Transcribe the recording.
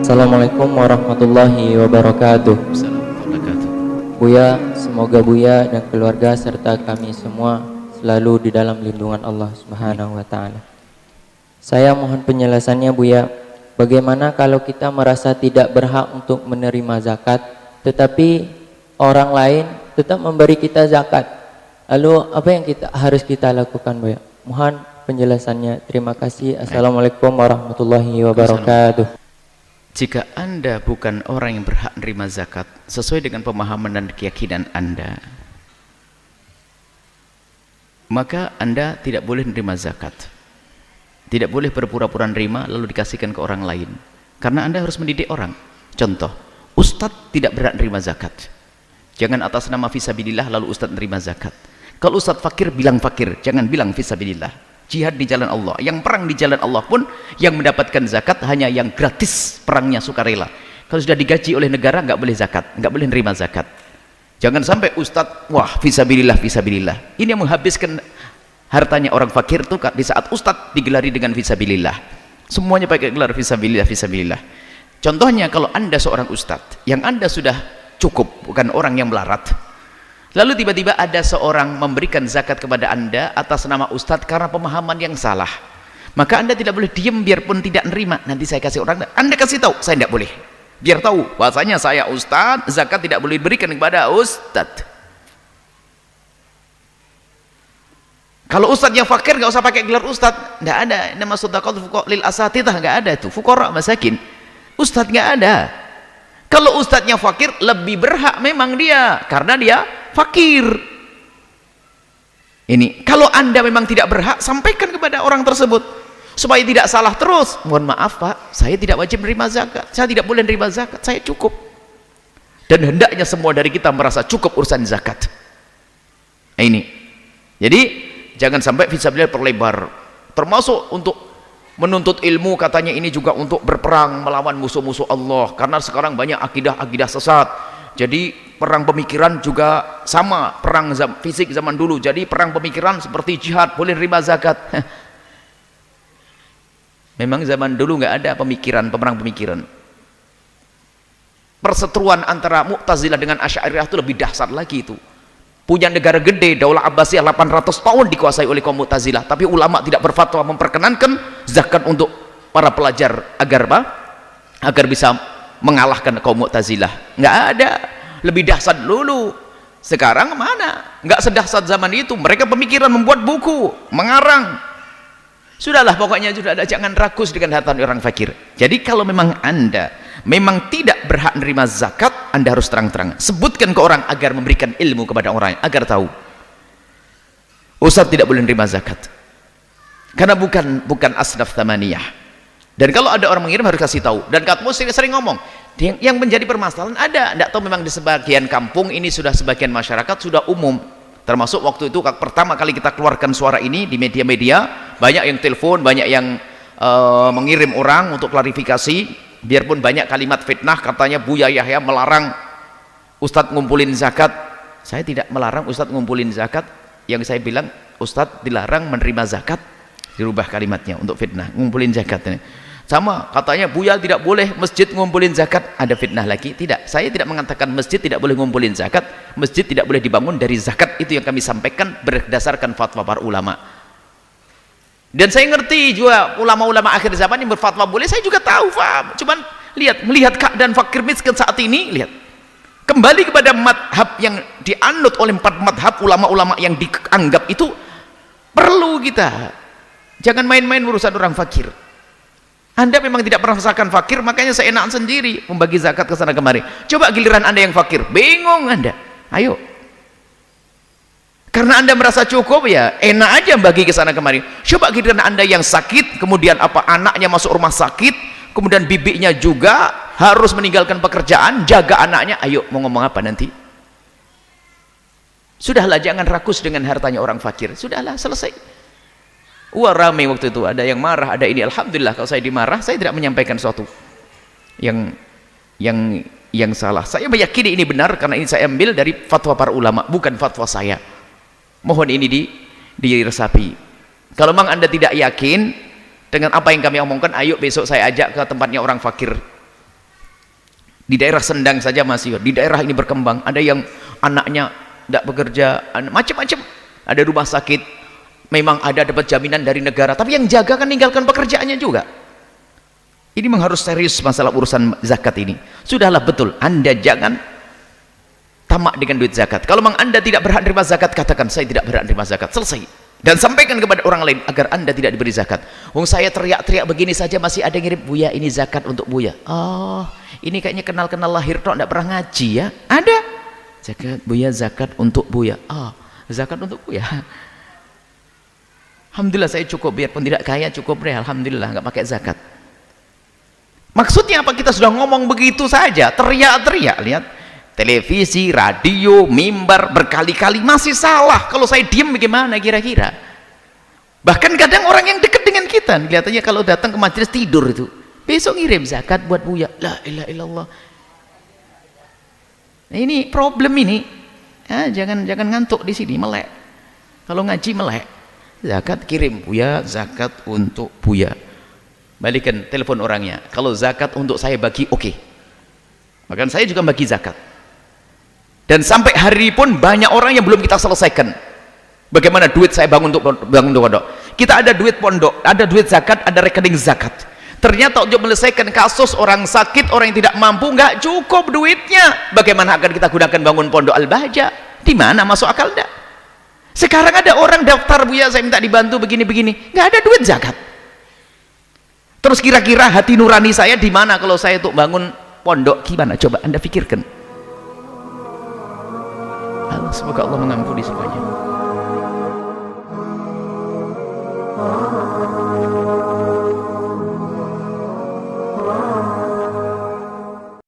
Assalamualaikum warahmatullahi wabarakatuh. Buya, semoga Buya dan keluarga serta kami semua selalu di dalam lindungan Allah Subhanahu wa taala. Saya mohon penjelasannya Buya, bagaimana kalau kita merasa tidak berhak untuk menerima zakat, tetapi orang lain tetap memberi kita zakat. Lalu apa yang harus kita lakukan Buya? Mohon penjelasannya. Terima kasih. Assalamualaikum warahmatullahi wabarakatuh. Jika Anda bukan orang yang berhak menerima zakat sesuai dengan pemahaman dan keyakinan Anda, maka Anda tidak boleh menerima zakat. Tidak boleh berpura-pura nerima lalu dikasihkan ke orang lain, karena Anda harus mendidik orang. Contoh, Ustadz tidak berhak menerima zakat. Jangan atas nama fisabilillah lalu Ustadz menerima zakat. Kalau Ustadz fakir, bilang fakir, jangan bilang fisabilillah. Jihad di jalan Allah, yang perang di jalan Allah pun yang mendapatkan zakat hanya yang gratis perangnya, sukarela. Kalau sudah digaji oleh negara nggak boleh zakat, nggak boleh nerima zakat. Jangan sampai Ustadz, wah fisabilillah, fisabilillah. Ini yang menghabiskan hartanya orang fakir tuh di saat Ustadz digelari dengan fisabilillah. Semuanya pakai gelar fisabilillah, fisabilillah. Contohnya kalau Anda seorang Ustadz yang Anda sudah cukup, bukan orang yang melarat, lalu tiba-tiba ada seorang memberikan zakat kepada Anda atas nama Ustadz karena pemahaman yang salah, maka Anda tidak boleh diam biarpun tidak nerima. Nanti saya kasih orang, Anda kasih tahu, saya tidak boleh, biar tahu bahasanya saya Ustadz, zakat tidak boleh diberikan kepada Ustadz. Kalau Ustadz yang fakir nggak usah pakai gelar Ustadz, nggak ada nama sedekah lil asatidah, nggak ada itu, fuqara masakin. Ustadz nggak ada. Kalau Ustadznya fakir lebih berhak memang dia, karena dia fakir. Ini kalau Anda memang tidak berhak, sampaikan kepada orang tersebut supaya tidak salah terus. Mohon maaf Pak, saya tidak wajib menerima zakat, saya tidak boleh menerima zakat, saya cukup. Dan hendaknya semua dari kita merasa cukup urusan zakat. Ini jadi jangan sampai fisabilillah perlebar, termasuk untuk menuntut ilmu, katanya ini juga untuk berperang melawan musuh-musuh Allah, karena sekarang banyak akidah-akidah sesat. Jadi perang pemikiran juga sama, perang fisik zaman dulu, jadi perang pemikiran seperti jihad, boleh nerima zakat. Memang zaman dulu nggak ada pemikiran, perang pemikiran. Perseteruan antara Mu'tazilah dengan Asy'ariyah itu lebih dahsyat lagi itu. Punya negara gede, Daulah Abbasiyah 800 tahun dikuasai oleh kaum Mu'tazilah, tapi ulama tidak berfatwa memperkenankan zakat untuk para pelajar agar apa? Agar bisa mengalahkan kaum Mu'tazilah. Nggak ada. Lebih dahsyat dulu. Sekarang mana? Nggak sedahsyat zaman itu. Mereka pemikiran membuat buku, mengarang. Sudahlah, pokoknya sudah ada, jangan rakus dengan harta orang fakir. Jadi kalau memang Anda memang tidak berhak menerima zakat, Anda harus terang-terang sebutkan ke orang agar memberikan ilmu kepada orang agar tahu. Ustaz tidak boleh menerima zakat karena bukan asnaf thamaniyah. Dan kalau ada orang mengirim harus kasih tahu. Dan katmu sering ngomong, yang menjadi permasalahan ada, tidak tahu memang di sebagian kampung ini sudah sebagian masyarakat sudah umum. Termasuk waktu itu pertama kali kita keluarkan suara ini di media-media, banyak yang telepon, banyak yang mengirim orang untuk klarifikasi. Biarpun banyak kalimat fitnah, katanya Buya Yahya melarang Ustadz ngumpulin zakat. Saya tidak melarang Ustadz ngumpulin zakat. Yang saya bilang Ustadz dilarang menerima zakat, dirubah kalimatnya untuk fitnah, ngumpulin zakat ini. Sama katanya Buya tidak boleh masjid ngumpulin zakat, ada fitnah lagi. Tidak, saya tidak mengatakan masjid tidak boleh ngumpulin zakat, masjid tidak boleh dibangun dari zakat. Itu yang kami sampaikan berdasarkan fatwa para ulama. Dan saya ngerti juga ulama-ulama akhir zaman yang berfatwa boleh, saya juga tahu, paham. Cuman melihat keadaan fakir miskin saat ini, lihat kembali kepada madhab yang dianut oleh 4 madhab ulama-ulama yang dianggap itu perlu kita. Jangan main-main urusan orang fakir. Anda memang tidak pernah merasakan fakir, makanya saya enak sendiri membagi zakat ke sana kemari. Coba giliran Anda yang fakir, bingung Anda. Ayo. Karena Anda merasa cukup, ya enak aja bagi ke sana kemari. Coba giliran Anda yang sakit, kemudian anaknya masuk rumah sakit, kemudian bibinya juga harus meninggalkan pekerjaan, jaga anaknya. Ayo, mau ngomong apa nanti? Sudahlah, jangan rakus dengan hartanya orang fakir. Sudahlah, selesai. Wah, ramai waktu itu, ada yang marah, ada ini. Alhamdulillah kalau saya dimarah, saya tidak menyampaikan sesuatu yang salah. Saya meyakini ini benar karena ini saya ambil dari fatwa para ulama, bukan fatwa saya. Mohon ini diresapi. Kalau memang Anda tidak yakin dengan apa yang kami omongkan, ayo besok saya ajak ke tempatnya orang fakir. Di daerah Sendang saja masih, di daerah ini berkembang, ada yang anaknya tidak bekerja, macam-macam, ada rumah sakit, memang ada dapat jaminan dari negara, tapi yang jaga kan meninggalkan pekerjaannya juga. Ini memang harus serius masalah urusan zakat ini. Sudahlah, betul, Anda jangan tamak dengan duit zakat. Kalau memang Anda tidak berhak menerima zakat, katakan saya tidak berhak menerima zakat, selesai. Dan sampaikan kepada orang lain agar Anda tidak diberi zakat. Wong saya teriak-teriak begini saja masih ada yang ngirim, Buya ini zakat untuk Buya. Oh, ini kayaknya kenal-kenal lahir tok, tidak pernah ngaji ya. Ada zakat Buya, zakat untuk Buya. Oh, zakat untuk Buya. Alhamdulillah saya cukup, biarpun tidak kaya cukup deh, alhamdulillah nggak pakai zakat. Maksudnya apa? Kita sudah ngomong begitu saja, teriak-teriak, lihat televisi, radio, mimbar berkali-kali masih salah. Kalau saya diam bagaimana kira-kira? Bahkan kadang orang yang dekat dengan kita kelihatannya kalau datang ke majelis tidur itu, besok ngirim zakat buat Buya. La ilaha illallah. Nah, ini problem ini ya, jangan ngantuk di sini, melek. Kalau ngaji melek, zakat kirim Buya, zakat untuk Buya. Balikan telepon orangnya, kalau zakat untuk saya bagi, oke. Bahkan saya juga bagi zakat. Dan sampai hari pun banyak orang yang belum kita selesaikan. Bagaimana duit saya bangun untuk pondok. Kita ada duit pondok, ada duit zakat, ada rekening zakat. Ternyata untuk menyelesaikan kasus orang sakit, orang yang tidak mampu, nggak cukup duitnya. Bagaimana akan kita gunakan bangun pondok Al-Bahjah? Di mana masuk akal enggak? Sekarang ada orang daftar, Buya saya minta dibantu begini-begini, nggak ada duit zakat. Terus kira-kira hati nurani saya di mana kalau saya untuk bangun pondok? Gimana? Coba Anda pikirkan. Semoga Allah mengampuni semuanya.